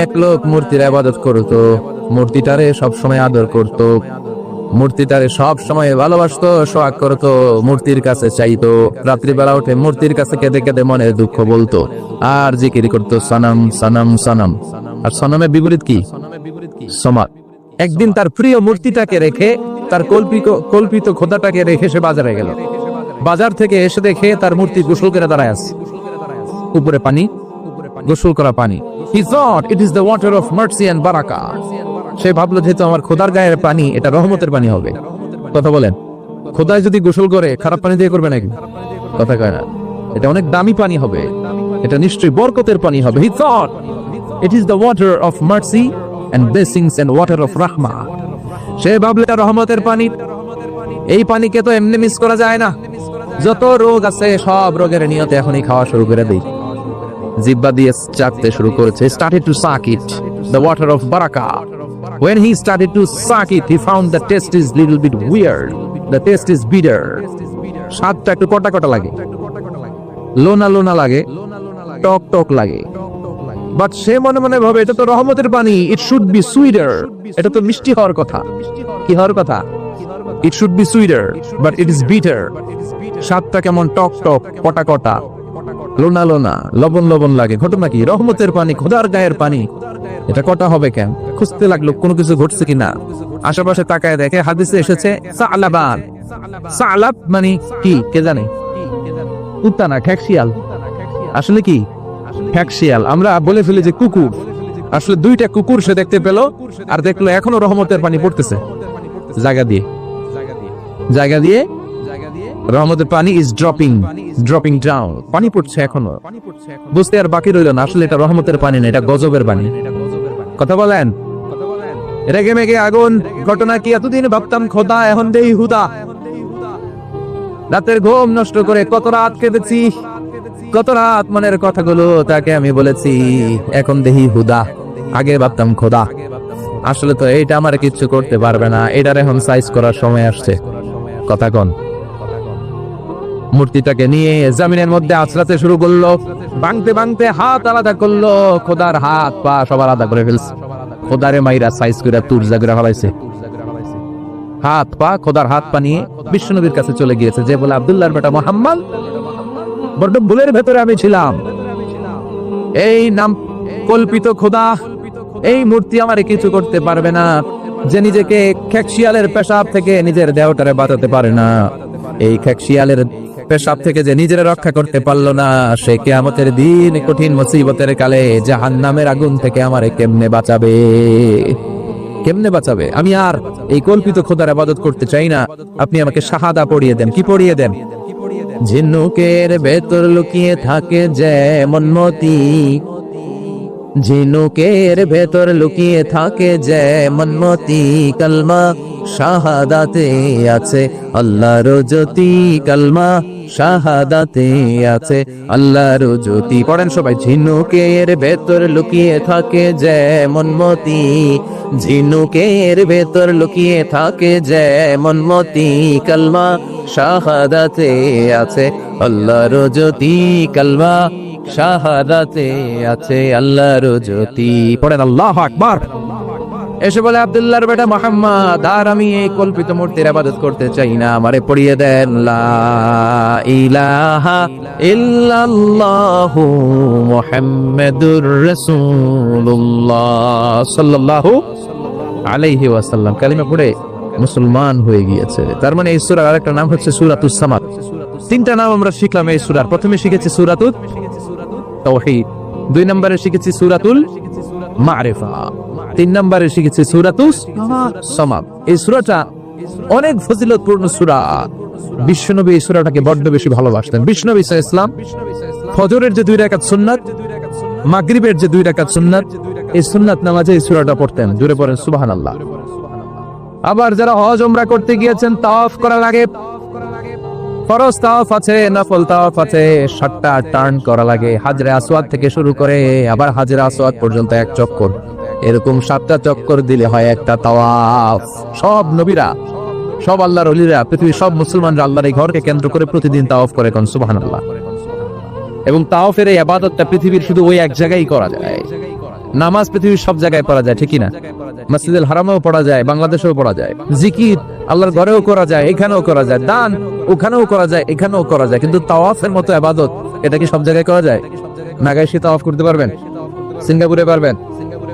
এক লোক মূর্তির ইবাদত করত, মূর্তিটারে সব সময় আদর করত, মূর্তিটারে সব সময় ভালোবাসতো, সোহাগ করত, মূর্তির কাছে চাইতো। রাত্রিবেলা উঠে মূর্তির কাছে কেঁদে কেঁদে মনের দুঃখ বলতো আর জিকির করতো সনম সনম সনম। আর সনমের বিপরীত কি? সমাদ। একদিন তার প্রিয় মূর্তিটাকে রেখে, তার কল্পিত খোদাটাকে রেখে সে বাজারে গেল। বাজার থেকে এসে দেখে তার মূর্তি গোসল করে দাঁড়ায় আছে, উপরে পানি, গোসল করা পানি। He thought it is the water of mercy and barakah. সে ভাবলো যেহেতু আমার খোদার গায়ের পানি, এটা রহমতের পানি হবে। কথা বলেন, খোদায় যদি গোসল করে খারাপ পানি দিয়ে করবে নাকি? কথা কয় না, এটা অনেক দামি পানি হবে, এটা নিশ্চয়ই বরকতের পানি হবে। He thought it is the water of mercy and blessings and water of rahmah. সে ভাবলো এটা রহমতের পানি। এই পানিকে তো এমনি মিস করা যায় না। যত রোগ আছে সব রোগের নিয়তে এখনই খাওয়া শুরু করে দেই। জিহ্বা দিয়ে চাটতে শুরু করেছে। Started to suck it, the water of barakah. When he started to suck it, he found the taste is little bit weird. The taste is bitter. স্বাদটা একটু কটা কটা লাগে, লোনা লোনা লাগে, টক টক লাগে। বাট সে মনে মনে ভাবে এটা তো রহমতের পানি, it should be sweeter. এটা তো মিষ্টি হওয়ার কথা। কি হওয়ার কথা? It should be sweeter, but it is bitter. স্বাদটা কেমন টক টক, কটা কটা, লোনা লোনা, লবণ লবণ লাগে। ঘটনা কি? রহমতের পানি, খোদার গায়ের পানি, এটা কটা হবে কেন? খুঁজতে লাগলো কোনো কিছু ঘটছে কিনা। আশেপাশে তাকায় দেখে হাদিসে এসেছে সালাবান। সালাব মানে কি কে জানে? কুত্তা না, খ্যাকশিয়াল। আসলে কি? খ্যাকশিয়াল। আমরা বলে ফেলি যে কুকুর, আসলে দুইটা কুকুর সে দেখতে পেল, আর দেখলো এখনো রহমতের পানি পড়তেছে জায়গা দিয়ে, জায়গা দিয়ে রহমতের পানি ইজ ড্রপিং ডাউন। পানি পড়ছে এখনো, বুঝতে আর বাকি রইল না আসলে এটা রহমতের পানি না, এটা গজবের পানি। কথা বলেন, রেগে মেগে আগুন। ঘটনা কি? এতদিন ভাবতাম খোদা, এখন দেই হুদা। রাতের ঘুম নষ্ট করে কত রাত কেঁদেছি, কত রাত মনের কথাগুলো তাকে আমি বলেছি, এখন দেহি হুদা। আগে ভাবতাম খোদা, আসলে তো এইটা আমার কিচ্ছু করতে পারবে না, এটার এখন সাইজ করার সময় আসছে। কথা কন। মূর্তিটাকে নিয়ে জমিনের মধ্যে আছড়াতে শুরু করলো, ভাঙতে ভাঙতে হাত আলাদা করলো, খোদার হাত পা সব আলাদা করে ফেলছে। খোদারে মাইরা সাইজ করে তুরজা করে ফেলাইছে। হাত পা, খোদার হাত পা নিয়ে বিশ্বনবীর কাছে চলে গিয়েছে, যে বলে আব্দুল্লাহর বেটা মুহাম্মদ, বড্ড ভুলের ভেতরে আমি ছিলাম। এই নাম কল্পিত খোদা, এই মূর্তি আমারে কিছু করতে পারবে না। যে নিজেকে খ্যাকশিয়ালের পেশাব থেকে নিজের দেহটারে বাঁচাতে পারে না, এই খ্যাকশিয়ালের পেশাব থেকে যে নিজের রক্ষা করতে পারলো না, সে কিয়ামতের দিন কঠিন মুসিবতের কালে জাহান্নামের আগুন থেকে আমারে কেমনে বাঁচাবে? কেমনে বাঁচাবে? আমি আর এই কল্পিত খোদার ইবাদত করতে চাই না। আপনি আমাকে শাহাদা পড়িয়ে দেন। কি পড়িয়ে দেন? ঝিনুকের ভেতর লুকিয়ে থাকে যেমন মতি, ঝিনুকের ভেতর লুকিয়ে থাকে যেমন মতি, কালমা শাহাদাতে আছে আল্লাহর জ্যোতি, কালমা শাহাদাতে আছে আল্লাহর জ্যোতি। পড়েন সবাই। ঝিনুকের ভেতর লুকিয়ে থাকে যেমন মতি, ঝিনুকের ভেতর লুকিয়ে থাকে যেমন মতি, কালমা শাহাদাতে আছে আল্লাহর জ্যোতি, কালমা শাহাদাতে আছে আল্লাহর জ্যোতি। পড়েন আল্লাহু আকবার। এসে বলে আব্দুল্লাহর বেটা মুহাম্মদ, আর আমি এই কল্পিত মূর্তির ইবাদত করতে চাই না, আমারে পড়িয়ে দেন লা ইলাহা ইল্লাল্লাহু মুহাম্মাদুর রাসূলুল্লাহ সাল্লাল্লাহু আলাইহি ওয়াসাল্লাম। কালিমা পড়ে মুসলমান হয়ে গিয়েছে। তার মানে এই সূরার আরেকটা নাম হচ্ছে সূরাতুস সামাদ। তিনটা নাম আমরা শিখলাম এই সূরার। প্রথমে শিখেছি সূরাতুত তাওহীদ, 2 নম্বরে শিখেছি সূরাতুল মারিফা, 3 নম্বরে শিখেছি সূরাতুস সামাদ। এই সূরাটা অনেক ফজিলতপূর্ণ সূরা। বিশ্বনবী এই সূরাটাকে বড্ড বেশি ভালোবাসতেন। বিশ্বনবী সাল্লাল্লাহু আলাইহি ওয়াসাল্লাম ফজরের যে 2 রাকাত সুন্নাত, মাগরিবের যে 2 রাকাত সুন্নাত, এই সুন্নাত নামাজে এই সূরাটা পড়তেন। জোরে পড়েন সুবহানাল্লাহ। আবার যারা হজ উমরা করতে গিয়েছেন, তাওয়াফ করা লাগে, ফরজ তাওয়াফ আছে, নফল তাওয়াফ আছে, 7টা টার্ন করা লাগে। হাজরে আসওয়াদ থেকে শুরু করে আবার হাজরে আসওয়াদ পর্যন্ত 1 চক্কর, এরকম 7টা চক্কর দিলে হয় একটা তাওয়াফ। সব নবীরা, সব আল্লাহর ওলিরা, পৃথিবীর সব মুসলমানরা আল্লাহর এই ঘরকে কেন্দ্র করে প্রতিদিন তাওয়াফ করে। কোন সুবহানাল্লাহ। এবং তাওয়াফের এই ইবাদতটা পৃথিবীর শুধু ওই এক জায়গায় করা যায়। নামাজ পৃথিবীর সব জায়গায় পড়া যায়, ঠিকই না? মসজিদুল হারামেও পড়া যায়, বাংলাদেশেও পড়া যায়। জিকির আল্লাহর ঘরেও করা যায়, এখানেও করা যায়। দান ওখানেও করা যায়, এখানেও করা যায়। কিন্তু তাওয়াফের মতো ইবাদত, এটা কি সব জায়গায় করা যায়? নাগাইশি তাওয়াফ করতে পারবেন? সিঙ্গাপুরে পারবেন?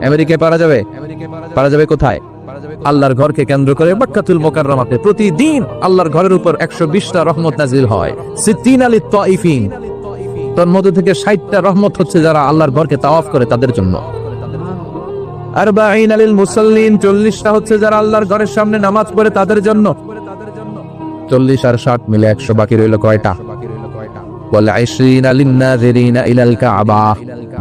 আমেরিকায় পারা যাবে? পারা যাবে কোথায়? আল্লাহর ঘরকে কেন্দ্র করে মক্কাতুল মুকাররমাতে প্রতিদিন আল্লাহর ঘরের উপর 120টা রহমত নাজিল হয়। সিদ্দিন আলী তাইফিন, তার মধ্যে থেকে 60টা রহমত হচ্ছে যারা আল্লাহর ঘরকে তাওয়াফ করে তাদের জন্য। আরবাঈন আলিল মুসাল্লিন, 40টা হচ্ছে যারা আল্লাহর ঘরের সামনে নামাজ পড়ে তাদের জন্য। 40 আর 60 মিলে 100, বাকি রইল কয়টা? বলে 20 লিন্নাযিরিনা ইলাল কাবা,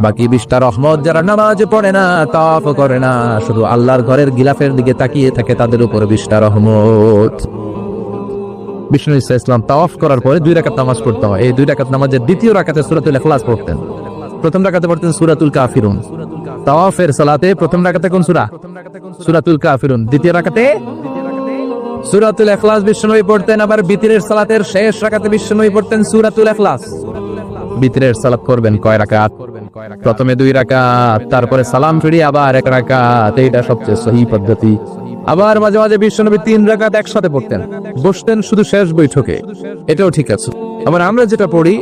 বাকি 20টা রহমত যারা নামাজ পড়ে না, তাওয়াফ করে না, শুধু আল্লাহর ঘরের গিলাফের দিকে তাকিয়ে থাকে তাদের উপর 20টা রহমত। বিষ্ণু ইসলাম তাওয়াফ করার পরে 2 রাকাত নামাজ পড়তে হয়। এই 2 রাকাত নামাজের দ্বিতীয় রাকাতে সূরাতুল ইখলাস পড়তেন, প্রথম রাকাতে পড়তেন সূরাতুল কাফিরুন। তাওয়াফের সালাতে প্রথম রাকাতে কোন সূরা? সূরাতুল কাফিরুন। দ্বিতীয় রাকাতে সূরাতুল ইখলাস বিষ্ণুনবী পড়তেন। আবার বিতরের সালাতের শেষ রাকাতে বিষ্ণুনবী পড়তেন সূরাতুল ইখলাস। বিতরের সালাত করবেন কয় রাকাত? প্রথমে 2 রাকাত, তারপরে সালাম ফিরিয়ে আবার 1 রাকাত। এইটা সবচেয়ে সহি পদ্ধতি। আবার মাঝে মাঝে বিষ্ণুনবী 3 রাকাত একসাথে পড়তেন, বসতেন শুধু শেষ বৈঠকে, এটাও ঠিক আছে। আবার আমরা যেটা পড়ি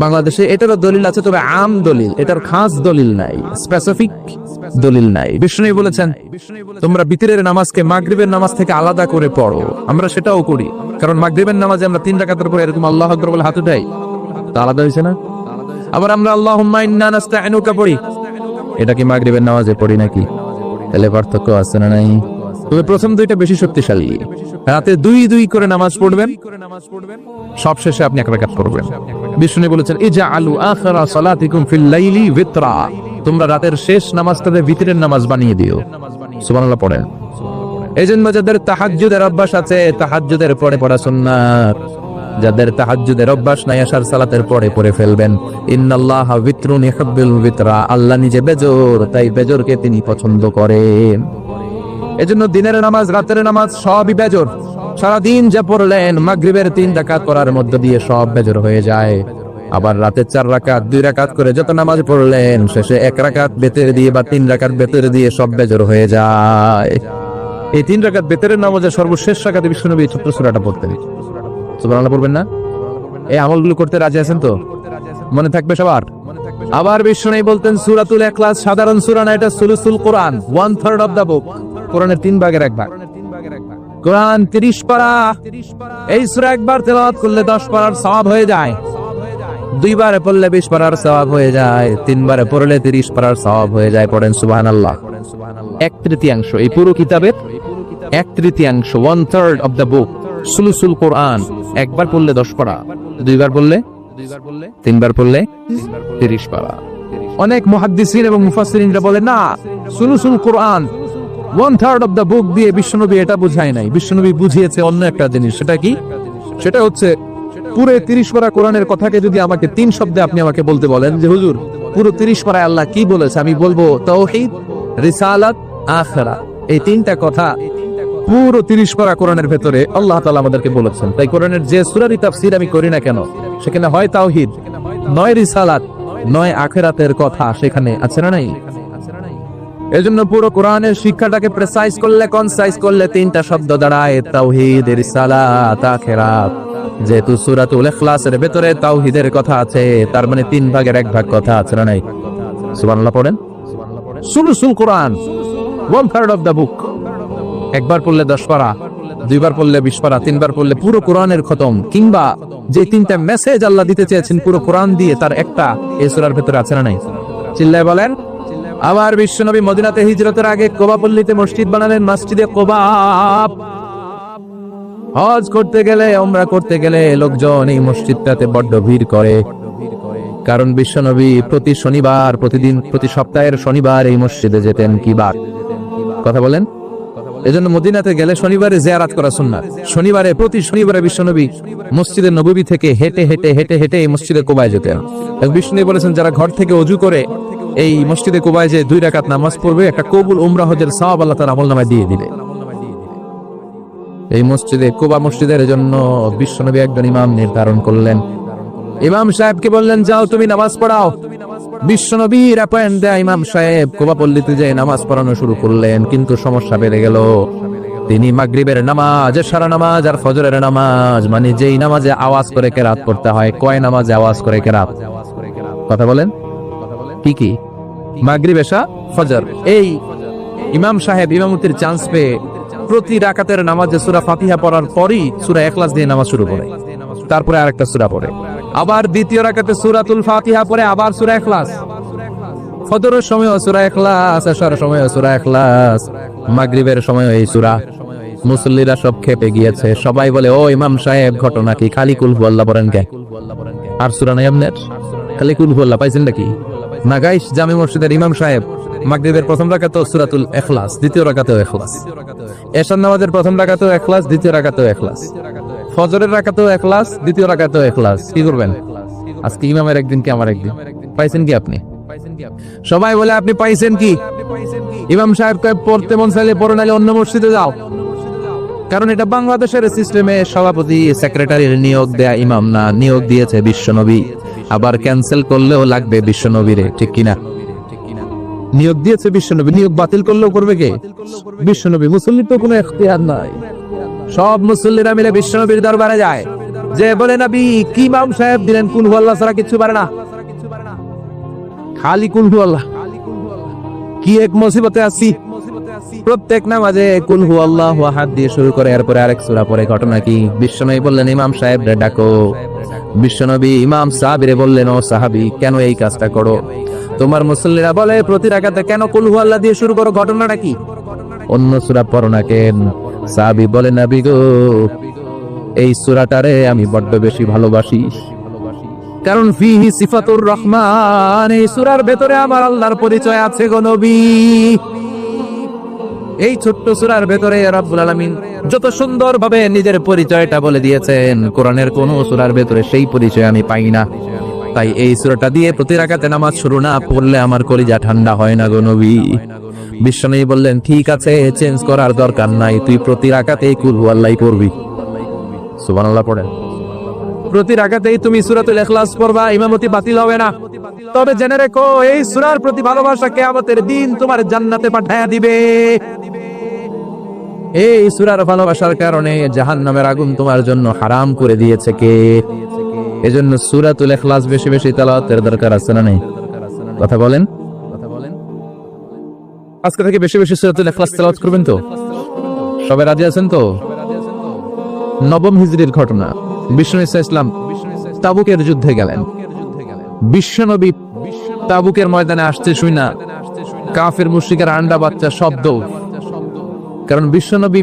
বাংলাদেশে, এটারও দলিল আছে, তবে আম দলিল, এটার খাস দলিল নাই, স্পেসিফিক দলিল নাই। বিষ্ণুই বলেছেন তোমরা বিতরের নামাজকে মাগরিবের নামাজ থেকে আলাদা করে পড়ো। আমরা সেটাও করি, কারণ মাগরিবের নামাজে আমরা 3 রাকাতের পরে এরকম আল্লাহু আকবার বলে হাত উঠাই, তা আলাদা হয়েছে না? আবার আমরা আল্লাহুম্মা ইন্না নাস্তাইনুকা পড়ি, এটা কি মাগরিবের নামাজে পড়ি নাকি? তাহলে পার্থক্য আছে না নাই? তবে প্রথম 2টা বেশি শক্তিশালী। রাতে 2 করে নামাজ পড়বেন, সব শেষে আপনি 1 রাকাত পড়বেন। বিষ্ণু বলেছেন ইজআলু আখিরা সালাতিকুম ফিল লাইলি বিতরা, তোমরা রাতের শেষ নামাজটাকে বিতরের নামাজ বানিয়ে দিও। সুবহানাল্লাহ পড়েন। এইজন্য যাদের তাহাজ্জুদের অভ্যাস আছে, তাহাজ্জুদের পরে পড়া সুন্নাত। যাদের তাহাজ্জুদের অভ্যাস নাই, আশার সালাতের পরে পড়ে ফেলবেন। ইন্নাল্লাহা বিতরুন ইউহিব্বুল বিতরা, আল্লাহ নিজে বেজোর, তাই বেজোরকে তিনি পছন্দ করেন। এজন্য দিনের নামাজ, রাতের নামাজ সবই বেজর। সারাদিন যা পড়লেন মাগরিবের 3 রাকাত পড়ার মধ্য দিয়ে সব বেজর হয়ে যায়। আবার রাতে 4 রাকাত, 2 রাকাত করে যত নামাজ পড়লেন, শেষে 1 রাকাত বেতের দিয়ে বা 3 রাকাত বেতের দিয়ে সব বেজর হয়ে যায়। এই 3 রাকাত বেতের নামাজের সর্বশেষ রাকাতে বিষ্ণুনবী ছোট্ট সূরাটা পড়তেন। সুবহানাল্লাহ পড়বেন না? এই আমলগুলো করতে রাজি আছেন তো? মনে থাকবে সবার? আবার বিষ্ণুনবী বলতেন সূরাতুল ইখলাস সাধারণ সূরা না, এটা সুলুসুল কোরআন, 1/3 অফ দা বুক, কোরআনের 3 ভাগের 1 ভাগ। কোরআন 30 পারা। এই সূরা একবার তেলাওয়াত করলে 10 পারার সওয়াব হয়ে যায়, 2 বারে পড়লে 20 পারার সওয়াব হয়ে যায়, 3 বারে পড়লে 30 পারার সওয়াব হয়ে যায়। পড়েন সুবহানাল্লাহ। 1/3 এই পুরো কিতাবের 1/3, 1/3 অফ দা বুক সুলুসুল কোরআন। একবার পড়লে 10 পারা, 2 বার পড়লে 3 বার পড়লে 30 পারা। অনেক মুহাদ্দিসিন এবং মুফাসসিরিনরা বলে না, সুলুসুল কোরআন 1/3 অফ দা বুক দিয়ে বিশ্বনবী এটা বুঝায় নাই। বিশ্বনবী বুঝিয়েছে অন্য একটা জিনিস। সেটা কি? সেটা হচ্ছে পুরো 30 পারা কোরআনের কথাকে যদি আমাকে 3 শব্দে আপনি আমাকে বলতে বলেন যে হুজুর পুরো 30 পারায় আল্লাহ কি বলেছে, আমি বলবো তাওহীদ, রিসালাত, আখিরাত। এই 3টা কথা পুরো 30 পারা কোরআনের ভেতরে আল্লাহ তাআলা আমাদেরকে বলেছেন। তাই কোরআনের যে সূরারই তাফসীর আমি করি না কেন, সেখানে হয় তাওহীদ, নয় রিসালাত, নয় আখিরাতের কথা সেখানে আছে না নাই? এজন্য পুরো কোরআনের শিক্ষাটাকে প্রেসাইজ করলে, কনসাইজ করলে 3টা শব্দ দাঁড়ায়, তাওহীদ, রিসালাত, আখিরাত। যেহেতু সূরাতুল ইখলাসের ভেতরে তাওহীদের কথা আছে, তার মানে 3 ভাগের 1 ভাগ কথা আছে না নাই? সুবহানাল্লাহ পড়েন। সুলুসুল কোরআন, 1/3 অফ দা বুক। একবার পড়লে 10 পারা, 2 বার পড়লে 20 পারা, 3 বার পড়লে পুরো কোরআনের খতম। কিংবা যে 3টা মেসেজ আল্লাহ দিতে চেয়েছেন পুরো কোরআন দিয়ে, তার একটা এই সূরার ভেতরে আছে না নাই? চিল্লায় বলেন। আবার বিশ্বনবী মদিনাতে হিজরতের আগে কোবা পল্লীতে মসজিদ বানালেন, মসজিদে কোবা। হজ করতে গেলে, উমরা করতে গেলে লোকজন এই মসজিদটাতে বড্ড ভিড় করে, কারণ বিশ্বনবী প্রতি শনিবার, প্রতি সপ্তাহের শনিবার এই মসজিদে যেতেন। কি বার? কথা বলেন। এজন্য মদিনাতে গেলে শনিবারে জিয়ারত করা সুন্নাত। শনিবারে, প্রতি শনিবারে বিশ্বনবী মসজিদে নববী থেকে হেঁটে হেঁটে হেঁটে হেঁটে এই মসজিদে কোবায় যেতেন। বিষ্ণু বলেছেন যারা ঘর থেকে ওযু করে এই মসজিদে কোবায় যে 2 রাকাত নামাজ পড়বে, একটা কবুল উমরা হজের সওয়াব আল্লাহ তার আমলনামায় দিয়ে দিবে। এই মসজিদে কোবা মসজিদের জন্য বিশ্বনবী একজন ইমাম নির্ধারণ করলেন। ইমাম সাহেবকে বললেন যাও তুমি নামাজ পড়াও। বিশ্বনবীর অ্যাপয়েন্ট দেয়া ইমাম সাহেব কোবাপল্লীতে যে নামাজ পড়ানো শুরু করলেন, কিন্তু সমস্যা বেড়ে গেল। তিনি মাগরিবের নামাজ, এশার নামাজ আর ফজরের নামাজ, মানে যেই নামাজে আওয়াজ করে কেরাত করতে হয়, কয় নামাজে আওয়াজ করে কেরাত? কথা বলেন, কি কি? মাগরিব, এশা, ফজর। এই ইমাম সাহেব ইমামতির চান্স পেয়ে প্রতি রাকাতের নামাজে সূরা ফাতিহা পড়ার পরই সূরা ইখলাস দিয়ে নামাজ শুরু করে, তারপরে আরেকটা সূরা পড়ে, আবার দ্বিতীয় রাকাতে সূরাতুল ফাতিহা পড়ে, আবার সূরা ইখলাস। ফজরের সময় সূরা ইখলাস, এশার সময় সূরা ইখলাস, মাগরিবের সময় এই সূরা। মুসল্লিরা সব খেপে গিয়েছে, সবাই বলে, ও ইমাম সাহেব, ঘটনা কি? খালি কুল হুয়াল্লাহ পড়েন কে? আর সূরা নাই আপনার? খালি কুল হুয়াল্লাহ পাইছেন নাকি? না গাইস, জামে মসজিদের ইমাম সাহেব মাগরিবের প্রথম রাকাতেও সূরাতুল ইখলাস, দ্বিতীয় রাকাতেও ইখলাস। এশার নামাজের প্রথম রাকাতেও ইখলাস, দ্বিতীয় রাকাতেও ইখলাস। ফজরের রাকাতেও ইখলাস, দ্বিতীয় রাকাতেও ইখলাস। কি করবেন? আজকে ইমামের একদিন কি আমার একদিন? পাইছেন কি আপনি? সবাই বলে, আপনি পাইছেন কি? ইমাম সাহেব কয়, পড়তে মন চাইলে পড়ো, নাইলে অন্য মসজিদে যাও। কারণ এটা বাংলাদেশের সিস্টেমে সভাপতি সেক্রেটারির নিয়োগ দেয়া ইমাম না, নিয়োগ দিয়েছে বিশ্বনবী। আবার ক্যান্সেল করলেও লাগবে বিশ্বনবীরে, ঠিক কিনা? নিয়োগ দিয়েছে বিশ্বনবী, নিয়োগ বাতিল করলেও করবে কে? বিশ্বনবী। মুসল্লির তো কোনো এখতিয়ার নাই। সব মুসল্লিরা মিলে বিশ্বনবীর দরবারে যায়, যে বলে, নবী, কি ইমাম সাহেব দিলেন, কুল হুয়াল্লাহ ছাড়া কিছু পারে না, খালি কুল হুয়াল্লাহ। কি এক মুসিবতে আছি। প্রত্যেক নামাজে কুল হুয়াল্লাহু আহাদ দিয়ে শুরু করে, এরপরে আরেক সূরা পড়ে। ঘটনা কি? বিশ্বনবী বললেন, ইমাম সাহেব রে ডাকো। বিশ্বনবী ইমাম সাহাবীরে বললেন, ও সাহাবী, কেন এই কাজটা করো? তোমার মুসল্লিরা বলে, প্রতি রাকাতে কেন কুল হুয়াল্লাহ দিয়ে শুরু করো, ঘটনাটা কি? অন্য সূরা পড়ো না কেন? সাহাবী বলে, নবী গো, এই সূরাটারে আমি বড্ড বেশি ভালোবাসি, কারণ ফিহি সিফাতুর রহমান, এই সূরার ভেতরে আমার আল্লাহর পরিচয় আছে গো নবী। এই ছোট্ট সূরার ভেতরে রব্বুল আলামিন যত সুন্দরভাবে নিজের পরিচয়টা বলে দিয়েছেন, কোরআনের কোন সূরার ভেতরে সেই পরিচয় আমি পাই না। তাই এই সূরাটা দিয়ে প্রতি রাকাতে নামাজ শুরু না পড়লে আমার কলিজা ঠান্ডা হয় না গো নবী। বিশ্বনবী বললেন, ঠিক আছে, চেঞ্জ করার দরকার নাই, তুই প্রতি রাকাতেই কুল হুয়াল্লাহই পড়বি। সুবহানাল্লাহ পড়েন। প্রতি রাকাতেই তুমি সূরাতুল ইখলাস পড়বা, ইমামতি বাতিল হবে না। তবে জেনে রেখো, এই সূরার প্রতি ভালোবাসা কিয়ামতের দিন তোমার জান্নাতে পাঠায়া দিবে। এই সূরার ভালোবাসার কারণে জাহান্নামের আগুন তোমার জন্য হারাম করে দিয়েছে কে? এজন্য সূরাতুল ইখলাস বেশি বেশি তেলাওয়াতের দরকার আছে না নেই? কথা বলেন। আজকে থেকে বেশি বেশি সূরাতুল ইখলাস তেলাওয়াত করবেন তো? সবাই রাজি আছেন তো? নবম হিজরির ঘটনা। বিশ্বনবী ইসলাম তাবুকের যুদ্ধে গেলেন। বিশ্বনবী তাবুকের ময়দানে আসছে শুইনা কাফের মুশরিকের আন্ডা বাচ্চা সব দৌড়। কারণ বিশ্বনবী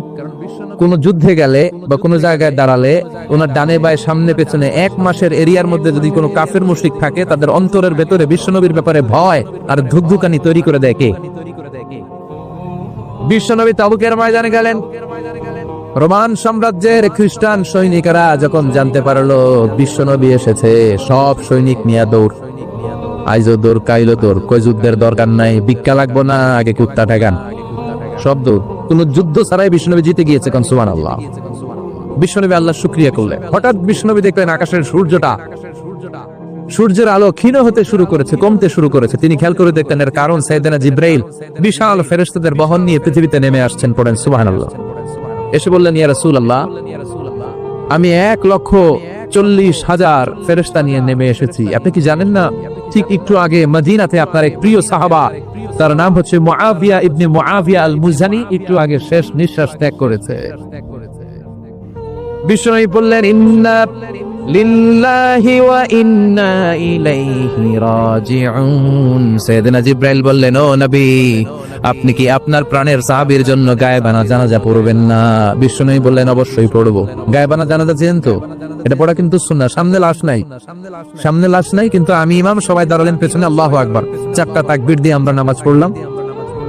কোন যুদ্ধে গেলে বা কোন জায়গায় দাঁড়ালে ওনার ডানে বায়ে সামনে পেছনে 1 মাসের এরিয়ার মধ্যে যদি কোনো কাফের মুশরিক থাকে, তাদের অন্তরের ভেতরে বিশ্বনবীর ব্যাপারে ভয় আর ধুকধুকানি তৈরি করে দেয় কে? বিশ্বনবী তাবুকের ময়দানে গেলেন। রোমান সাম্রাজ্যের খ্রিস্টান সৈনিকেরা যখন জানতে পারলো বিশ্বনবী এসেছে, সব সৈনিক নিয়ে দৌড়। আইজো দৌড়, কাইলো দৌড়, কই যুদ্ধের দরকার নাই, ভিক্ষা লাগবো না, আগে কুত্তা ঠেকান, সব দৌড়। কোন যুদ্ধ ছাড়াই বিশ্বনবী জিতে গিয়েছে, কোন সুবহানাল্লাহ। বিশ্বনবী আল্লাহর শুকরিয়া করলেন। হঠাৎ বিশ্বনবী দেখলেন আকাশের সূর্যের আলো ক্ষীণ হতে শুরু করেছে, কমতে শুরু করেছে। তিনি খেয়াল করে দেখলেন এর কারণ সাইয়েদনা জিবরাইল বিশাল ফেরেশতাদের বহন নিয়ে পৃথিবীতে নেমে আসছেন। পড়েন সুবহানাল্লাহ। এসে বললেন, ইয়া রাসূলুল্লাহ, আমি 1,40,000 ফেরেশতা নিয়ে নেমে এসেছি। আপনি কি জানেন না, ঠিক একটু আগে মদিনাতে আপনার এক প্রিয় সাহাবা, তার নাম হচ্ছে মুআবিয়া ইবনে মুআবিয়া আল মুজানি, একটু আগে শেষ নিঃশ্বাস ত্যাগ করেছে। বিশ্বনবী বললেন, ইন্না লিল্লাহি ওয়া ইন্না ইলাইহি রাজিউন। সাইয়েদনা জিবরাইল বললেন, ও নবী, আপনি কি আপনার প্রাণের সাহাবীর জন্য গায়েবানা জানাজা পড়বেন না? বিশ্বনবী বললেন, অবশ্যই পড়বো। গায়েবানা জানাজা চেনেন তো? এটা পড়া কিন্তু সুন্নাহ। সামনে লাশ নাই, কিন্তু আমি ইমাম, সবাই দাঁড়ালেন পেছনে, আল্লাহু আকবার, 4টা তাকবীর দিয়ে আমরা নামাজ পড়লাম,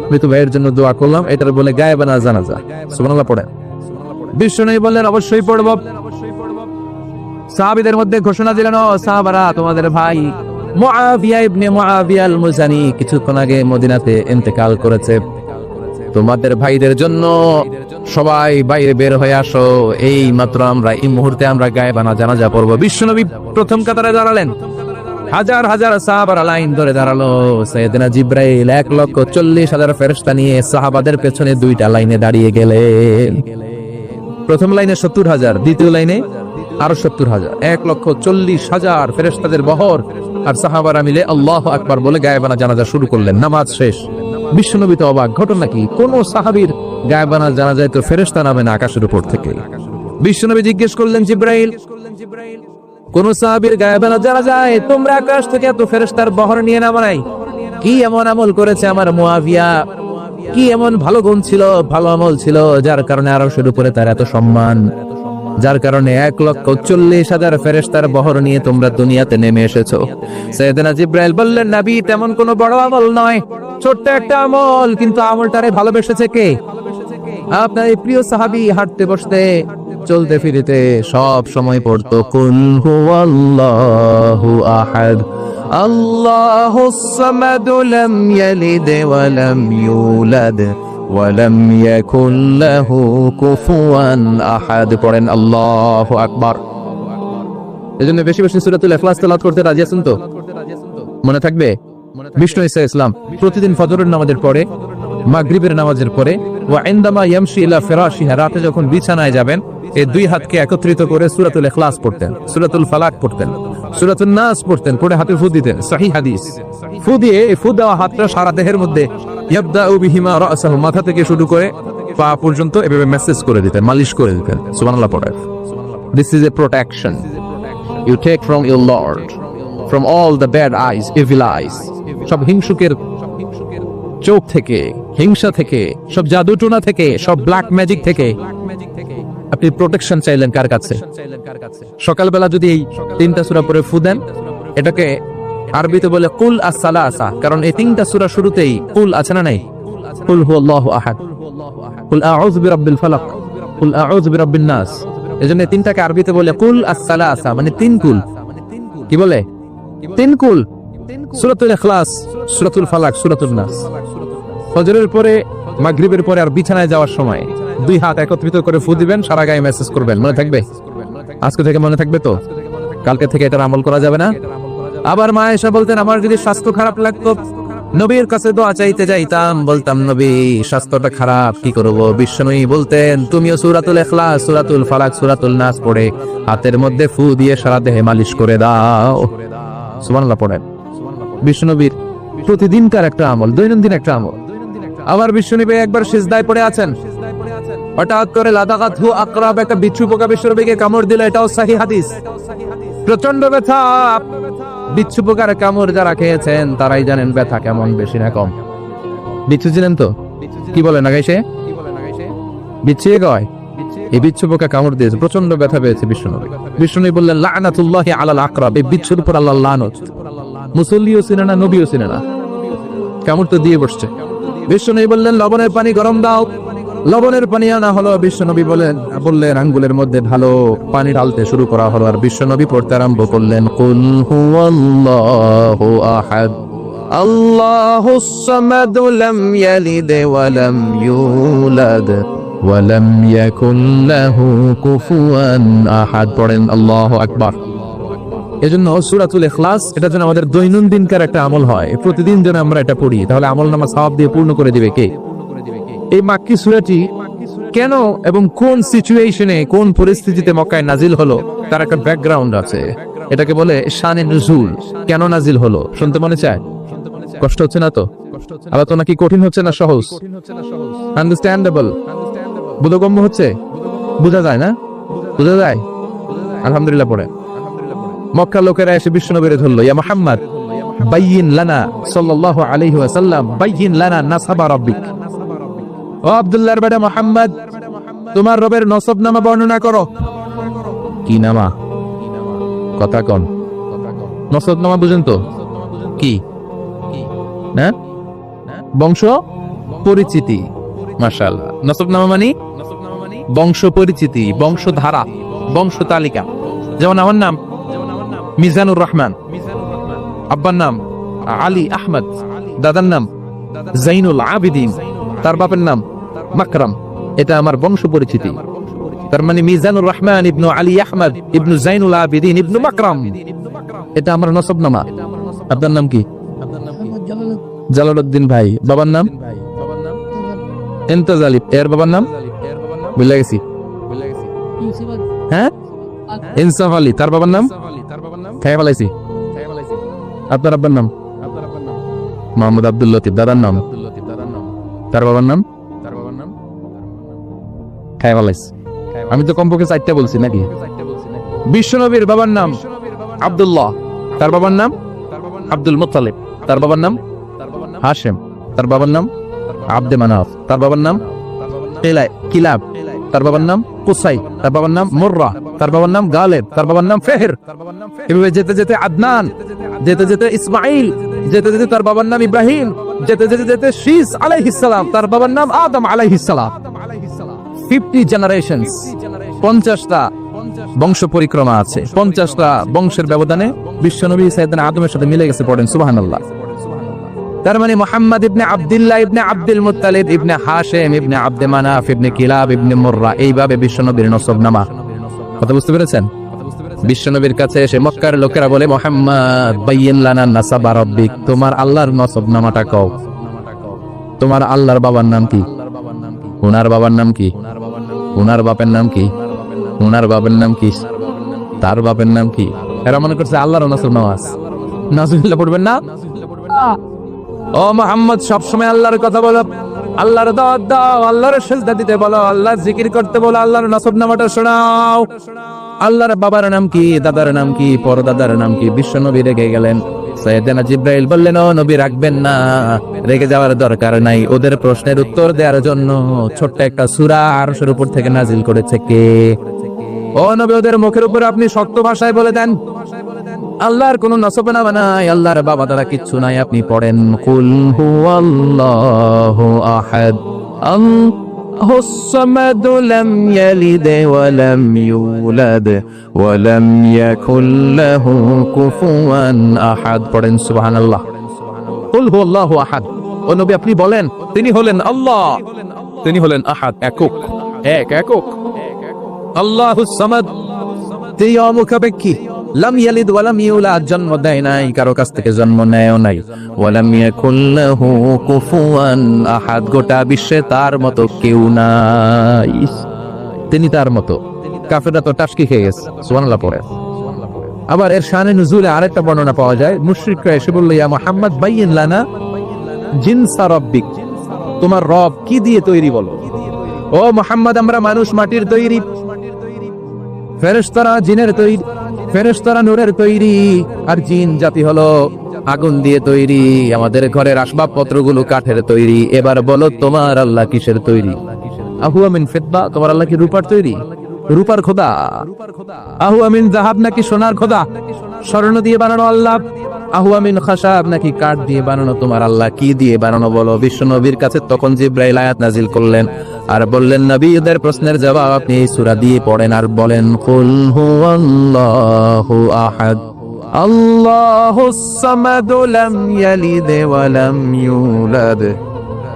মৃত ভাইয়ের জন্য দোয়া করলাম, এটার বলে গায়েবানা জানাজা। সুবহানাল্লাহ পড়েন। বিশ্বনবী বললেন, অবশ্যই পড়ব। সাহাবীদের মধ্যে ঘোষণা দিলেন, ও সাহাবারা, তোমাদের ভাই মুআবিয়া ইবনে মুআবিয়া আল মুজানি কিছুক্ষণ আগে মদিনাতে ইন্তেকাল করেছে। তোমাদের ভাইদের জন্য সবাই বাইরে বের হয়ে আসো, এই মাত্র আমরা এই মুহূর্তে আমরা গায়েবানা জানাজা পড়ব। বিশ্বনবী প্রথম কাতারে দাঁড়ালেন, হাজার হাজার সাহাবারা লাইন ধরে দাঁড়ালো। সাইয়েদনা জিব্রাইল 1,40,000 ফেরেশতা নিয়ে সাহাবাদের পেছনে দুইটা লাইনে দাঁড়িয়ে গেলেন। প্রথম লাইনে 70,000, দ্বিতীয় লাইনে আরো 70,000, 1,40,000 ফেরেশতাদের বহর। আর সাহাবারা মিলে আল্লাহু আকবার বলে গায়েবানা জানাজা শুরু করলেন। নামাজ শেষ। বিশ্বনবী তো অবাক, ঘটনা কি? কোন সাহাবীর গায়েবানা জানাজায় তো ফেরেশতা নামে না আকাশের উপর থেকে। বিশ্বনবী জিজ্ঞেস করলেন, জিব্রাইল, কোন সাহাবীর গায়েবানা জানাজায় তোমরা আকাশ থেকে এত ফেরেশতার বহর নিয়ে নামো নাই? কি এমন আমল করেছে আমার মুয়াবিয়া? কি এমন ভালো গুণ ছিল, ভালো আমল ছিল, যার কারণে আরশের উপরে তার এত সম্মান, যার কারণে 1,40,000 ফেরেশতার বহর নিয়ে তোমরা দুনিয়াতে নেমে এসেছো? সাইয়েদনা জিব্রাইল বললেন, নবী, তেমন কোনো বড় আমল নয়, ছোট্ট একটা আমল, কিন্তু আমলটারে ভালোবেসেছে কে? আপনার এই প্রিয় সাহাবী হাঁটতে বসতে চলতে ফিরিতে সব সময় পড়তো কুল হুয়াল্লাহু আহাদ আল্লাহুস সামাদ লাম ইয়ালিদ ওয়া লাম ইউলাদ ওয়া লাম ইয়াকুল লাহু কুফুয়ান আহাদ। পড়েন আল্লাহু আকবার। এজন্য বেশি বেশি সূরাতুল ইখলাস তেলাওয়াত করতে রাজি আছেন তো? মনে থাকবে? বিষ্ণু ঈসা ইসলাম প্রতিদিন ফজরের নামাজের পরে, মাগরিবের নামাজের পরে, ওয়া ইনদামা ইয়ামশি ইলা ফিরাশিহি, রাতে যখন বিছানায় যাবেন, এই দুই হাতকে একত্রিত করে সূরাতুল ইখলাস পড়তেন, সূরাতুল ফালাক পড়তেন, সূরাতুন নাস পড়তেন, পড়ে হাতে ফু দিতেন। সহিহ হাদিস। ফু দিয়ে এই ফু দেওয়া হাতটা সারা দেহের মধ্যে ইয়াবদাউ বিহিমা রাসাহু, মাথা থেকে শুরু করে পা পর্যন্ত এভাবে মেসেজ করে দিতেন, মালিশ করে দিতেন। সুবহানাল্লাহ পড়ে। This is a protection you take from your lord, from all the bad eyes, evil eyes, সব হিংসুকের চোখ থেকে, হিংসা থেকে, সব জাদুটোনা থেকে, সব ব্ল্যাক ম্যাজিক থেকে আপনি প্রোটেকশন চাইলেন কার কাছে? সকালবেলা যদি এই 3টা সূরা পড়ে ফু দেন, এটাকে আরবিতে বলে কুল আস-সালাসা, কারণ এই 3টা সূরা শুরুতেই কুল আছে না নাই? কুল হুয়াল্লাহু আহাদ, কুল আউযু বিরাব্বিল ফালাক, কুল আউযু বিরাব্বিন নাস। এজন্য 3টাকে আরবিতে বলে কুল আস-সালাসা, মানে 3 কুল। কি বলে? 3 কুল। সূরাতুল ইখলাস, সূরাতুল ফালাক, সূরাতুন নাস। ফজরের পরে, মাগরিবের পরে আর বিছানায় যাওয়ার সময় 2 হাত একত্রিত করে ফু দিবেন, সারা গায়ে মেসেজ করবেন। মনে থাকবে? আজকে থেকে মনে থাকবে তো? কালকে থেকে এটার আমল করা যাবে না? আবার মা আয়েশা বলতেন, আমার যদি স্বাস্থ্য খারাপ লাগতো, নবীর কাছে দোয়া চাইতে যাইতাম, বলতাম, নবী স্বাস্থ্যটা খারাপ, কি করব? বিশ্বনবী বলতেন, তুমিও সূরাতুল ইখলাস, সূরাতুল ফালাক, সূরাতুল নাস পড়ে হাতের মধ্যে ফু দিয়ে সারা দেহে মালিশ করে দাও। সুবহানাল্লাহ পড়েন। বিশ্বনবীর প্রতিদিনকার একটা আমল, দৈনন্দিন একটা আমল। আবার বিশ্বনবী একবার সিজদায় পড়ে আছেন, হঠাৎ করে লাদাগাতহু আকরাব, একটা বিচ্ছু পোকা বিশ্বনবীকে কামড় দিল। এটাও সহিহ হাদিস। প্রচন্ড ব্যথা। বিচ্ছু পোকার কামড় যারা খেয়েছেন তারাই জানেন ব্যথা কেমন, বেশি না কম। বিচ্ছু ছিলেন তো? কি বলে না গাইছে? বিচ্ছু কয়, এই বিচ্ছু পোকা কামড় দিয়েছে, প্রচন্ড ব্যথা পেয়েছে বিশ্বনবী। বিশ্বনবী বললেন, লানাতুল্লাহি আলাল আকরাব, এই বিচ্ছুর উপর আল্লাহর লানত। মুসল্লিও চিনে না, নবীও চিনে না, কামড় তো দিয়ে বসছে। বিশ্বনবী বললেন, লবণের পানি গরম দাও। লবণের পানি আনা হলো। বিশ্বনবী বললেন আঙ্গুলের মধ্যে ঢালো। পানি ঢালতে শুরু করা হলো, আর বিশ্বনবী পড়তে আরম্ভ করলেন, কুল হুয়াল্লাহু আহাদ আল্লাহুস সামাদ লাম ইয়ালিদ ওয়া লাম ইউলাদ ওয়া লাম ইয়াকুল লাহু কুফুয়ান আহাদ। পড়েন আল্লাহু আকবার। এজন্য সূরাতুল ইখলাস, এটা যেন আমাদের দৈনন্দিনকার একটা আমল হয়, প্রতিদিন যেন আমরা এটা পড়ি, তাহলে আমলনামা সওয়াব দিয়ে পূর্ণ করে দিবে কে? এই মাক্কি সূরাটি কেন এবং কোন সিচুয়েশনে, কোন পরিস্থিতিতে মক্কায় নাজিল হলো, তার একটা ব্যাকগ্রাউন্ড আছে। এটাকে বলে শানে নুজুল। কেন নাজিল হলো শুনতে মনে চায়? কষ্ট হচ্ছে না তো? আলোচনা কি কঠিন হচ্ছে না সহজ? আন্ডারস্ট্যান্ডেবল? বোধগম্য হচ্ছে? বোঝা যায় না? বোঝা যায়? আলহামদুলিল্লাহ পড়ে। মক্কার লোকেরা এসে বিশ্বনবীর ধরল, ইয়া মুহাম্মদ বাইয়িন লানা সাল্লাল্লাহু আলাইহি ওয়াসাল্লাম বাইয়িন লানা নাসাবা রাব্বিক। ও আব্দুল্লাহর বেটা মুহাম্মদ, তোমার রবের নসবনামা বর্ণনা করো। কি নামা? কথা কোন? নসবনামা বুঝেন তো কি? না, বংশ পরিচিতি। মাশাআল্লাহ। নসবনামা মানে বংশ পরিচিতি, বংশধারা, বংশ তালিকা। যেমন আমার নাম মিজানুর রহমান, আব্বার নাম আলী আহমদ, দাদার নাম জাইনুল আবিদিন, তার বাপের নাম মাকরাম। এটা আমার বংশ পরিচিতি। তার মানে মিজানুর রহমান ইবনু আলী আহমদ ইবনু জাইনুল আবিদিন ইবনু মাকরাম, এটা আমার নসবনামা। আপনার নাম কি? জালালউদ্দিন ভাই। বাবার নাম? ইন্তাজালি। এর বাবার নাম ভুলে গেছি। হ্যাঁ, ইনসাফ আলী। তার বাবার নাম খেয়ে ফেলাইছি। আপনার আব্বার নাম? মোহাম্মদ আব্দুল লতিফ। দাদার নাম? তার বাবার নাম খেয়ে ফেলাইছি। আমি তো কমপক্ষে 4টা বলছি নাকি? বিশ্বনবীর বাবার নাম আব্দুল্লাহ, তার বাবার নাম আব্দুল মুত্তালিব, তার বাবার নাম হাশেম, তার বাবার নাম আব্দে মানাফ, তার বাবার নাম কিলাব, তার বাবার নাম কুসাই, তার বাবার নাম মুররা, তার বাবার নাম গালেব, তার বাবার নাম ফেহের। এভাবে যেতে যেতে আদনান, যেতে যেতে ইসমাইল, যেতে যেতে তার বাবার নাম ইব্রাহিম, যেতে যেতে যেতে শীস আলাইহিস সালাম, তার বাবার নাম আদম আলাইহিস সালাম। 50 জেনারেশনস, 50টা বংশ পরিক্রমা আছে। 50টা বংশের ব্যবধানে বিশ্বনবী সাইয়েদনা আদমের সাথে মিলে গেছে। পড়েন সুবহানাল্লাহ। তার মানে মুহাম্মদ ইবনে আব্দুল্লাহ ইবনে আব্দুল মুত্তালিব ইবনে হাশেম ইবনে আব্দে মানাফ ইবনে কিলাব ইবনে মুররা, এইভাবে বিশ্বনবীর নসবনামা। কথা বুঝতে পেরেছেন? বিশ্বনবীর কাছে এসে মক্কার লোকেরা বলে, মুহাম্মদ বাইয়িন লানা নাসাবা রাব্বিক, তোমার আল্লাহর নসবনামাটা কও। তোমার আল্লাহর বাবার নাম কি? ওনার বাবার নাম কি? ওনার বাপের নাম কি? ওনার বাবার নাম কি? তার বাপের নাম কি? এরা মনে করছে আল্লাহর নসবনামা আছে। নাউজুবিল্লাহ পড়বেন না? ও মুহাম্মদ, সবসময় আল্লাহর কথা বলো, আল্লাহর দাওয়াত দাও, আল্লাহর সিজদা দিতে বলো, আল্লাহর জিকির করতে বলো, আল্লাহর নসবনামাটা শোনাও। আল্লাহর বাবার নাম কি? দাদার নাম কি? পরদাদার নাম কি? বিশ্বনবী রেগে গেলেন। সাইয়েদনা জিবরাইল বললেন, ও নবী রাখবেন না, রেগে যাওয়ার দরকার নাই। ওদের প্রশ্নের উত্তর দেওয়ার জন্য ছোট্ট একটা সূরা আরশের উপর থেকে নাজিল করেছে কে? ও নবী, ওদের মুখের উপর আপনি শক্ত ভাষায় বলে দেন, আল্লাহর কোন নসবনামা নাই, আল্লাহর বাবা দাদা কিচ্ছু নাই। আপনি পড়েন, কুল হুয়াল্লাহু আহাদ আল্লাহুস সামাদ লাম ইয়ালিদ ওয়া লাম ইউলাদ ওয়া লাম ইয়াকুল লাহু কুফুয়ান আহাদ। পড়েন সুবহানাল্লাহ। কুল হুয়াল্লাহু আহাদ। ও নবী, আপনি বলেন, তিনি হলেন আল্লাহ, তিনি হলেন আহাদ, একক, একক। আল্লাহুস সামাদ, তিনি অমুখাপেক্ষী। লাম ইয়ালিদ ওয়া লাম ইউলাদ, জন্ম দেয় নাই, কারো কাছ থেকে জন্ম নেয়ও নাই। ওয়া লাম ইয়াকুল লাহু কুফুয়ান আহাদ, গোটা বিশ্বে তার মতো কেউ নাই, তিনি তার মতো। কাফেররা তো টাসকি খেয়ে গেছে। সুবহানাল্লাহ পড়ে। আবার এর শানে নুজুলে আরেকটা বর্ণনা পাওয়া যায়। মুশরিকরা এসে বলল, ইয়া মুহাম্মদ বাইয়িন লানা জিনসা রাব্বিক, তোমার রব কি দিয়ে তৈরি বলো। ও মুহাম্মদ, আমরা মানুষ মাটির তৈরি, ফেরেশতারা জিনের তৈরি, ফেরেশতারা নূরের তৈরি, আর জিন জাতি হলো আগুন দিয়ে তৈরি। আমাদের ঘরের আসবাবপত্রগুলো কাঠের তৈরি। এবার বলো, তোমার আল্লাহ কিসের তৈরি? আহুয়া মিন ফিদ্দা, তোমার আল্লাহ কি রূপার তৈরি? রূপার খোদা? আহুয়া মিন যাহাব, নাকি সোনার খোদা, স্বর্ণ দিয়ে বানানো আল্লাহ? আহুয়া মিন খাশাব, নাকি কাঠ দিয়ে বানানো? তোমার আল্লাহ কি দিয়ে বানানো বলো। বিশ্বনবীর কাছে তখন জিবরাইল আয়াত নাজিল করলেন আর বললেন, নবী, এদের প্রশ্নের জবাব আপনি এই সূরা দিয়ে পড়েন আর বলেন, কুল হুয়াল্লাহু আহাদ আল্লাহুস সামাদ লাম ইয়ালিদ ওয়া লাম ইউলাদ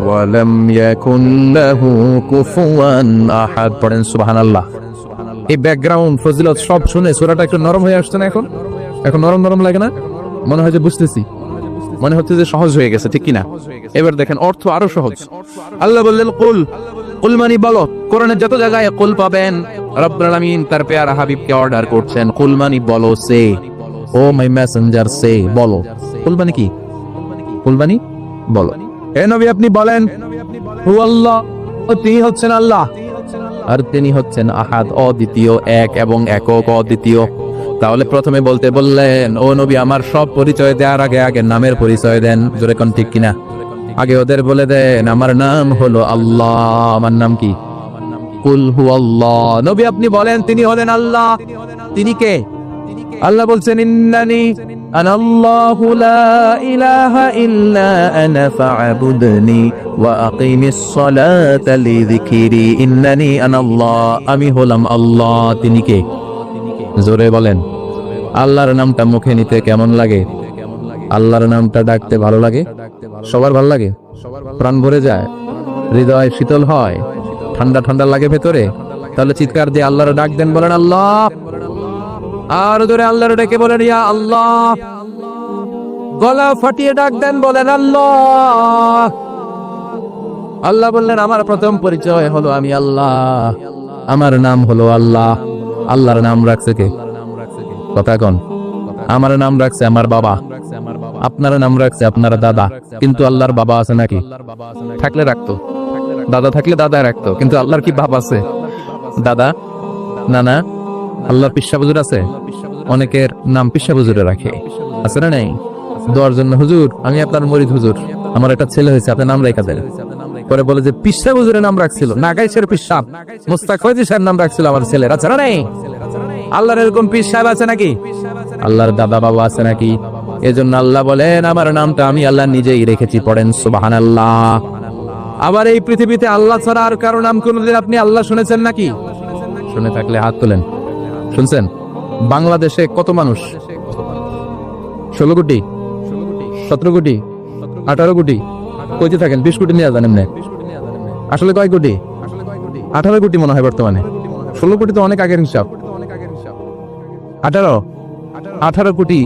ওয়া লাম ইয়াকুল লাহু কুফুয়ান আহাদ। পড়েন সুবহানাল্লাহ। এই ব্যাকগ্রাউন্ড ফজিলত সব শুনে সূরাটা একটু নরম হয়ে আসছে না? এখন নরম নরম লাগে না? মনে হয় যে বুঝতেছি, মনে হচ্ছে যে সহজ হয়ে গেছে, ঠিক কিনা? এবার দেখেন অর্থ আরো সহজ। আল্লাহ বললেন কুল, কুল মানে বলো। কোরআনের যত জায়গায় কুল পাবেন, রব্বুল আলামিন তার পেয়ারা হাবিবকে অর্ডার করছেন, কুল মানে বলো, সে, ও মাই মেসেঞ্জার, সে, বলো। কুল মানে কি? কুল মানে বলো। হে নবী, আপনি বলেন, হু আল্লাহ, তিনি হচ্ছেন আল্লাহ, আর তিনি হচ্ছেন আহাদ, অদ্বিতীয়, এক এবং একক, অদ্বিতীয়। তাহলে প্রথমে বলতে বললেন, ও নবী, আমার সব পরিচয় দেওয়ার আগে আগে নামের পরিচয় দেন। জোরে কোন, ঠিক কিনা? আগে ওদের বলে দেন, আমার নাম হলো আল্লাহ। আমার নাম কি? কুল হুয়াল্লাহ। নবী, আপনি বলেন, তিনি হলেন আল্লাহ। তিনি কে? আল্লাহ বলছেন, ইন্নানি আনাল্লাহু লা ইলাহা ইল্লা আনা ফা'বুদনি ওয়া আকিমিস সালাতা লিযিকরি। ইন্নানি আনাল্লাহ, আমি হলাম আল্লাহ। তিনি কে? জোরে বলেন। আল্লাহর নামটা মুখে নিতে কেমন লাগে? আল্লাহর নামটা ডাকতে ভালো লাগে? সবার ভালো লাগে? প্রাণ ভরে যায়? হৃদয় শীতল হয়? ঠান্ডা ঠান্ডা লাগে ভেতরে? তাহলে চিৎকার দিয়ে আল্লাহর ডাক দেন, বলেন আল্লাহ। আর ধরে আল্লাহর ডেকে বলেন ইয়া আল্লাহ। গলা ফাটিয়ে ডাক দেন, বলেন আল্লাহ। আল্লাহ বললেন আমার প্রথম পরিচয় হলো আমি আল্লাহ, আমার নাম হলো আল্লাহ। আল্লাহর নাম রাখছে কে? কথা কন। আমার নাম রাখছে আমার বাবা, আপনার নাম রাখছে আপনার দাদা। কিন্তু আল্লাহর বাবা আছে নাকি? থাকলে রাখতো, দাদা থাকলে দাদা রাখতো। কিন্তু আল্লাহর কি বাপ আছে? দাদা না না। আল্লাহর পিসা হুজুর আছে, অনেকের নাম পিসা হুজুরে রাখে, আছে না নাই? দোয়ার জন্য হুজুর আমি আপনার মরিদ হুজুর, আমার একটা ছেলে হয়েছে, আপনার নাম রেখা দেন। পরে বলে যে পিসা হুজুরের নাম রাখছিল, নাগাইশের পিসাব মুস্তাক ফয়জি সাহেব নাম রাখছিল আমার ছেলের, আছে না নাই? আল্লাহর এরকম পীর সাহেব আছে নাকি? আল্লাহর দাদা বাবা আছে নাকি? এজন্য আল্লাহ বলেন আমার নামটা আমি আল্লাহ নিজেই রেখেছি, পড়েন সুবহানাল্লাহ। আবার এই পৃথিবীতে আল্লাহ ছাড়া আর কারো নাম কোনদিন আপনি আল্লাহ শুনেছেন নাকি? শুনে থাকলে হাত তোলেন। শুনছেন? বাংলাদেশে কত মানুষ? 16 কোটি, 17 কোটি, 18 কোটি। কইতে থাকেন 20 কোটি নিয়ে জানেন না। আসলে কয় কোটি? 18 কোটি মনে হয় বর্তমানে। 16 কোটি তো অনেক আগের হিসাব। 18 কোটি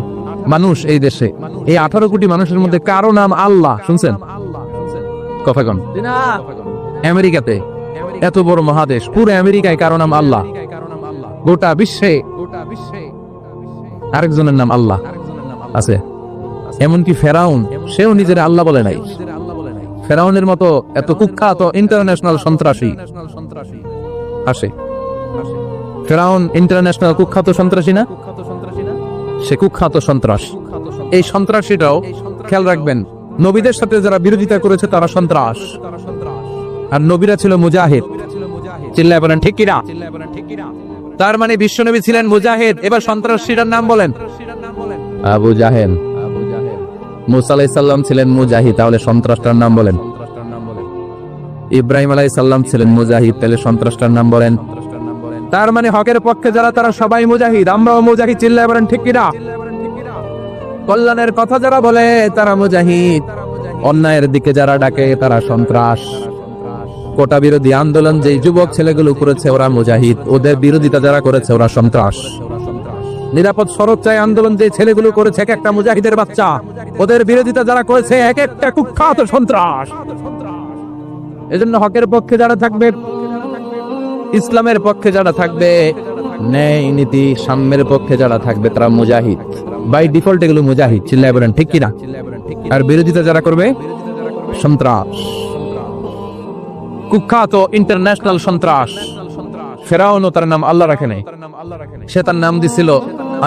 মানুষ এই দেশে। এই 18 কোটি মানুষের মধ্যে কারো নাম আল্লাহ শুনছেন? কথা কন। আমেরিকাতে, এত বড় মহাদেশ, পুরো আমেরিকায় কারো নাম আল্লাহ। গোটা বিশ্বে আরেকজনের নাম আল্লাহ আছে। এমনকি ফেরাউন, সেও নিজের আল্লাহ বলে নাই। ফেরাউনের মতো এত কুখ্যাত ইন্টারন্যাশনাল সন্ত্রাসী আসে। ফেরাউন ইন্টারন্যাশনাল কুখ্যাত সন্ত্রাসী না? সে কুখ্যাত সন্ত্রাস। এই সন্ত্রাসীটাও খেয়াল রাখবেন, নবীদের সাথে যারা বিরোধিতা করেছে তারা সন্ত্রাস, আর নবীরা ছিল মুজাহিদ। চিল্লায় বলেন ঠিক কিনা? তার মানে বিশ্বনবী ছিলেন মুজাহিদ। এবার সন্ত্রাসীটার নাম বলেন। আবু জাহেল। মুসা আলাইহিস সালাম ছিলেন মুজাহিদ, তাহলে সন্ত্রাসটার নাম বলেন। ইব্রাহিম আলাইহিস সালাম ছিলেন মুজাহিদ, তাহলে সন্ত্রাসটার নাম বলেন। তার মানে হকের পক্ষে যারা তারা সবাই মুজাহিদ, আমরাও মুজাহিদ। চিল্লায় বলেন ঠিক কিনা? কল্যাণের কথা যারা বলে তারা মুজাহিদ, অন্যায়ের দিকে যারা ডাকে তারা সন্ত্রাস। কোটা বিরোধী আন্দোলন যে যুবক ছেলেগুলো করেছে ওরা মুজাহিদ, ওদের বিরোধিতা যারা করেছে ওরা সন্ত্রাস। নিরাপদ সড়ক চাই আন্দোলন যে ছেলেগুলো করেছে এক একটা মুজাহিদের বাচ্চা, ওদের বিরোধিতা যারা করেছে এক একটা কুখ্যাত সন্ত্রাস। এজন্য হকের পক্ষে যারা থাকবে, ইসলামের পক্ষে যারা থাকবে, ন্যায় নীতি সাম্যের পক্ষে যারা থাকবে তারা মুজাহিদ। বাই ডিফল্ট এগুলো মুজাহিদ। চিল্লায় বলেন ঠিক কিনা? আর বিরোধিতা যারা করবে সন্ত্রাস, কুখ্যাত ইন্টারন্যাশনাল সন্ত্রাস। ফেরাউনও তার নাম আল্লাহ রাখে নাই, সে তার নাম দিছিল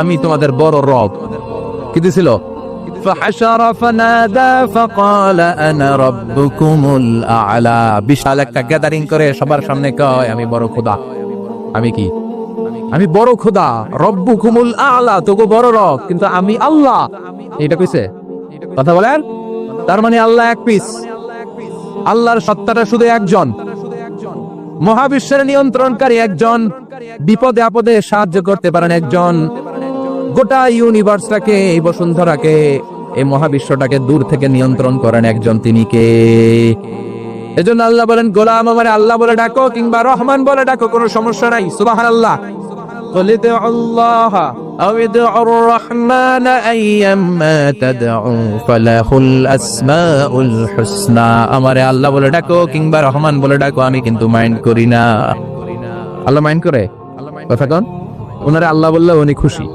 আমি তোমাদের বড় রব। কি দিছিল? فحشر فنادى فقال انا ربكم الاعلى। বিশাল একটা গ্যাদারিং করে সবার সামনে কয় আমি বড় খোদা। আমি কি? আমি বড় খোদা, রব্বুকুমুল আ'লা, তোগো বড় রব, কিন্তু আমি আল্লাহ। এটা কইছে? কথা বলেন। তার মানে আল্লাহ এক পিস। আল্লাহর সত্তাটা শুধু একজন, মহাবিশ্বের নিয়ন্ত্রণকারী একজন, বিপদে আপদে সাহায্য করতে পারেন একজন, গোটা ইউনিভার্সটাকে, এই বসুন্ধরাকে, এই মহাবিশ্বটাকে দূর থেকে নিয়ন্ত্রণ করেন একজন, তিনি কে? এজন্য আল্লাহ বলেন গোলাম আমারে আল্লাহ বলে ডাকো কিংবা রহমান বলে ডাকো, কোনো সমস্যা নাই। সুবহানাল্লাহ। قل ادعوا الله أو ادعوا الرحمن أيما تدعوا فله الأسماء الحسنى। আমারে আল্লাহ বলে ডাকো কিংবা রহমান বলে ডাকো, আমি কিন্তু মাইন্ড করি না। আল্লাহ মাইন্ড করে? কথা কোন? ওনারে আল্লাহ বললে উনি খুশি,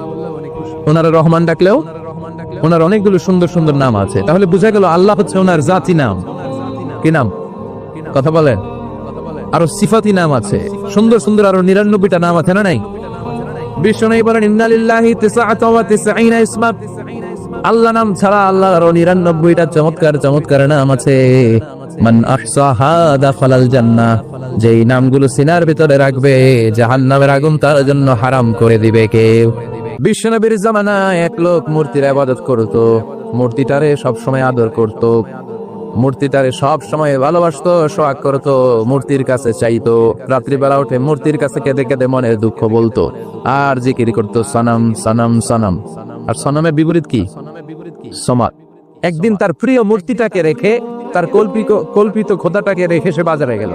ওনারে রহমান ডাকলেও ওনার অনেকগুলো সুন্দর সুন্দর নাম আছে। তাহলে বুঝা গেল আল্লাহ হচ্ছে ওনার জাতি নাম। কি নাম? কথা বলেন। আরো সিফাতি নাম আছে, সুন্দর সুন্দর আরো 99টা নাম আছে না নাই? বিশ্বনবী বলেন ইন্না লিল্লাহি 99 ইসমা। আল্লাহ নাম ছাড়া আল্লাহর আরো 99টা চমৎকার চমৎকার নাম আছে। মান আহসাহা দাখালাল জান্নাহ। যেই নামগুলো সিনার ভিতরে রাখবে জাহান্নামের আগুন তার জন্য হারাম করে দিবে কে? বিশ্বনবীর জামানায় এক লোক মূর্তির ইবাদত করত, মূর্তিটারে সব সময় আদর করত, মূর্তিটারে সব সময় ভালোবাসতো, সোহাগ করতো, মূর্তির কাছে চাইতো। রাত্রিবেলা উঠে মূর্তির কাছে কেঁদে কেঁদে মনের দুঃখ বলতো, আর জিকির করতো সনম সনম সনম। আর সনমের বিপরীত কি? সমাদ। একদিন তার প্রিয় মূর্তিটাকে রেখে, তার কল্পিত খোদাটাকে রেখে সে বাজারে গেল।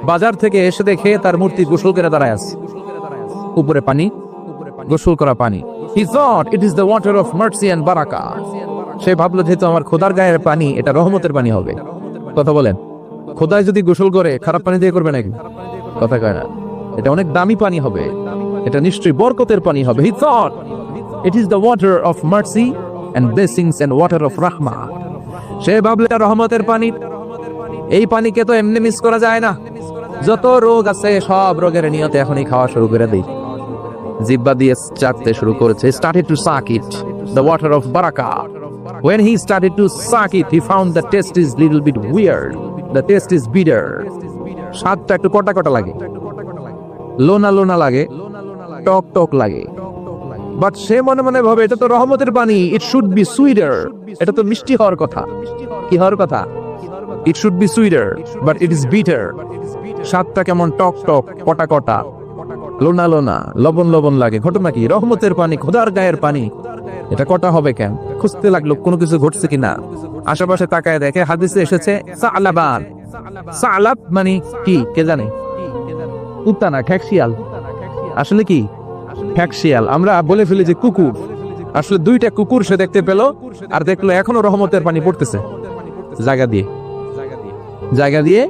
বাজার থেকে এসে দেখে তার মূর্তি গোসল করে দাঁড়ায় আছে, উপরে পানি, গোসল করা পানি। He thought it is the water of mercy and barakah. সে ভাবলো যেহেতু আমার খোদার গায়ের পানি, এটা রহমতের পানি হবে। কথা বলেন, খোদায় যদি গোসল করে খারাপ পানি দিয়ে করবে নাকি? কথা কয় না, এটা অনেক দামি পানি হবে, এটা নিশ্চয়ই বরকতের পানি হবে। He thought it is the water of mercy and blessings and water of rahmah. সে ভাবলো এটা রহমতের পানি। এই পানিকে তো এমনি মিস করা যায় না। যত রোগ আছে সব রোগের নিয়তে এখনই খাওয়া শুরু করে দেই। জিহ্বা দিয়ে চাটতে শুরু করেছে। He started to suck it, the water of barakah. When he started to suck it, he found the taste is little bit weird. The taste is bitter. স্বাদটা একটু কটা কটা লাগে, লোনা লোনা লাগে, টক টক লাগে। বাট সে মনে মনে ভাবে এটা তো রহমতের পানি, ইট শুড বি সুইটার। এটা তো মিষ্টি হওয়ার কথা। কি হওয়ার কথা? It should be sweeter, but it is bitter. স্বাদটা কেমন টক টক, কটা কটা, লোনা লোনা, লবণ লবণ লাগে। ঘটনা কি? রহমতের পানি, খোদার গায়ের পানি, এটা কটা হবে কেন? খুঁজতে লাগলো কোনো কিছু ঘটছে কিনা। আশেপাশে তাকায় দেখে হাদিসে এসেছে সালাবান। সালাব মানে কি কে জানে? কুত্তা না, খ্যাকশিয়াল। আসলে কি? খ্যাকশিয়াল। আমরা বলে ফেলি যে কুকুর, আসলে দুইটা কুকুর সে দেখতে পেল, আর দেখলো এখনো রহমতের পানি পড়তেছে জায়গা দিয়ে, জায়গা দিয়ে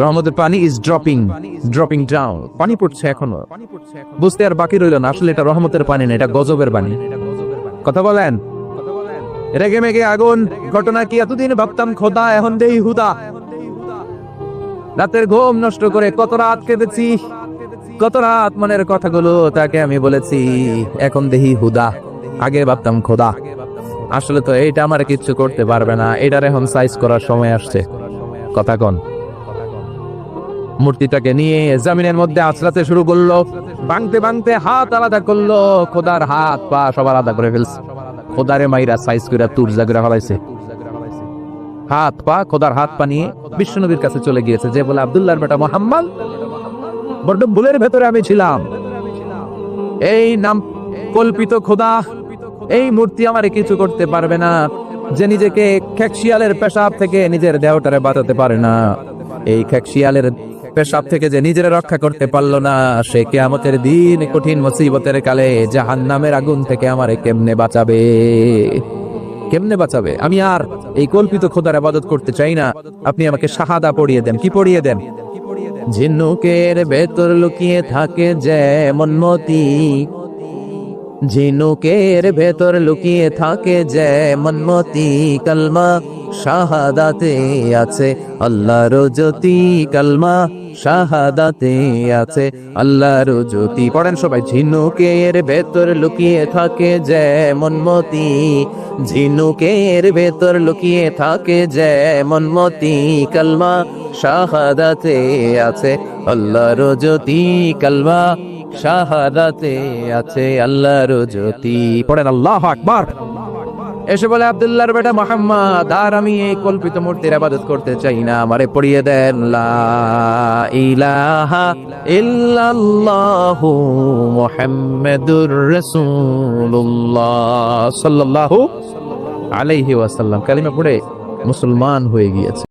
রহমতের পানি ইজ ড্রপিং ডাউন। পানি পড়ছে এখনো। বুঝতে আর বাকি রইল না, আসলে এটা রহমতের পানি না, এটা গজবের পানি। কথা বলেন, রেগে মেগে আগুন। ঘটনা কি? এতদিন ভাবতাম খোদা, এখন দেই হুদা। রাতের ঘুম নষ্ট করে কত রাত কেঁদেছি, কত রাত মনের কথাগুলো তাকে আমি বলেছি, এখন দেহি হুদা। আগে ভাবতাম খোদা। আসলে তো এইটা আমার কিচ্ছু করতে পারবে না, এটার এখন সাইজ করার সময় আসছে। কথা কন। মূর্তিটাকে নিয়ে জমিনের মধ্যে আছড়াতে শুরু করলো, ভাঙতে ভাঙতে হাত আলাদা করলো, খোদার হাত পা সব আলাদা করে ফেলছে। খোদারে মাইরা সাইজ করে তুরজা করে ফেলাইছে। হাত পা, খোদার হাত পা নিয়ে বিশ্বনবীর কাছে চলে গিয়েছে, যে বলে আব্দুল্লাহর বেটা মুহাম্মদ, বড্ড ভুলের ভেতরে আমি ছিলাম। এই নাম কল্পিত খোদা, এই মূর্তি আমারে কিছু করতে পারবে না। যে নিজেকে খ্যাকশিয়ালের পেশাব থেকে নিজের দেহটারে বাঁচাতে পারে না, এই খ্যাকশিয়ালের পেশাব থেকে যে নিজের রক্ষা করতে পারলো না, সে কিয়ামতের দিন কঠিন মুসিবতের কালে জাহান্নামের আগুন থেকে আমারে কেমনে বাঁচাবে? কেমনে বাঁচাবে? আমি আর এই কল্পিত খোদার ইবাদত করতে চাই না। আপনি আমাকে শাহাদা পড়িয়ে দেন। কি পড়িয়ে দেন? ঝিনুকের ভেতর লুকিয়ে থাকে যেমন মতি, ঝিনুকের ভেতর লুকিয়ে থাকে যেমন মতি, কালমা শাহাদাতে আছে আল্লাহর জ্যোতি, কালমা শাহাদাতে আছে আল্লাহর জ্যোতি। পড়েন সবাই। ঝিনুকের ভেতর লুকিয়ে থাকে যেমন মতি, ঝিনুকের ভেতর লুকিয়ে থাকে যেমন মতি, কালমা শাহাদাতে আছে আল্লাহর জ্যোতি, কালমা শাহাদাতে আছে আল্লাহর জ্যোতি। পড়েন আল্লাহু আকবার। এসে বলে আব্দুল্লাহর বেটা মুহাম্মদ, আর আমি এই কল্পিত মূর্তির ইবাদত করতে চাই না, আমারে পড়িয়ে দেন লা ইলাহা ইল্লাল্লাহু মুহাম্মাদুর রাসূলুল্লাহ সাল্লাল্লাহু আলাইহি ওয়াসাল্লাম। কালিমা পড়ে মুসলমান হয়ে গিয়েছে।